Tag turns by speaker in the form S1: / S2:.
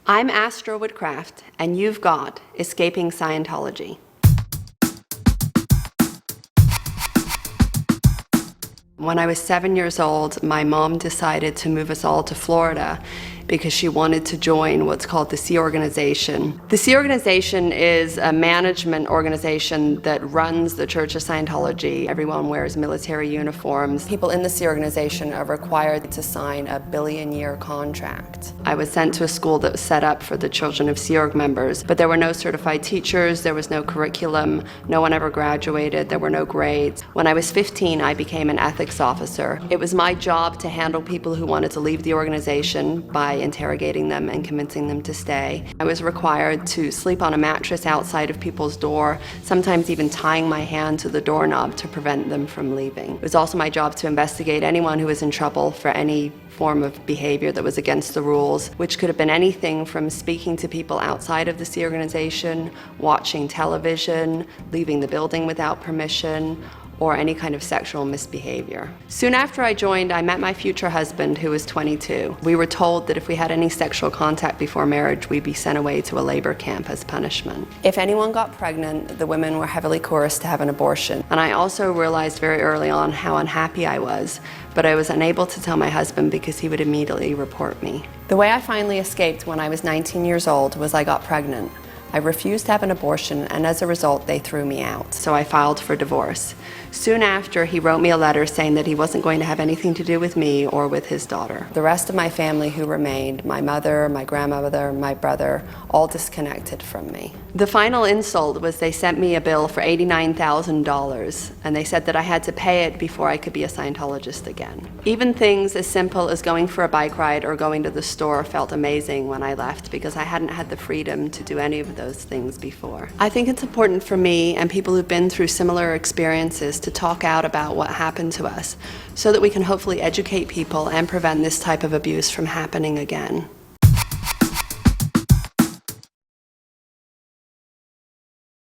S1: I'm Astra Woodcraft, and you've got Escaping Scientology. When I was 7 years old, my mom decided to move us all to Florida because she wanted to join what's called the Sea Organization. The Sea Organization is a management organization that runs the Church of Scientology. Everyone wears military uniforms. People in the Sea Organization are required to sign a billion-year contract. I was sent to a school that was set up for the children of Sea Org members, but there were no certified teachers, there was no curriculum, no one ever graduated, there were no grades. When I was 15, I became an ethics officer. It was my job to handle people who wanted to leave the organization by interrogating them and convincing them to stay. I was required to sleep on a mattress outside of people's door, sometimes even tying my hand to the doorknob to prevent them from leaving. It was also my job to investigate anyone who was in trouble for any form of behavior that was against the rules, which could have been anything from speaking to people outside of the Sea Organization, watching television, leaving the building without permission, or any kind of sexual misbehavior. Soon after I joined, I met my future husband, who was 22. We were told that if we had any sexual contact before marriage, we'd be sent away to a labor camp as punishment. If anyone got pregnant, the women were heavily coerced to have an abortion. And I also realized very early on how unhappy I was, but I was unable to tell my husband because he would immediately report me. The way I finally escaped when I was 19 years old was I got pregnant. I refused to have an abortion, and as a result, they threw me out. So I filed for divorce. Soon after, he wrote me a letter saying that he wasn't going to have anything to do with me or with his daughter. The rest of my family who remained, my mother, my grandmother, my brother, all disconnected from me. The final insult was they sent me a bill for $89,000, and they said that I had to pay it before I could be a Scientologist again. Even things as simple as going for a bike ride or going to the store felt amazing when I left because I hadn't had the freedom to do any of those things before. I think it's important for me and people who've been through similar experiences to talk out about what happened to us so that we can hopefully educate people and prevent this type of abuse from happening again.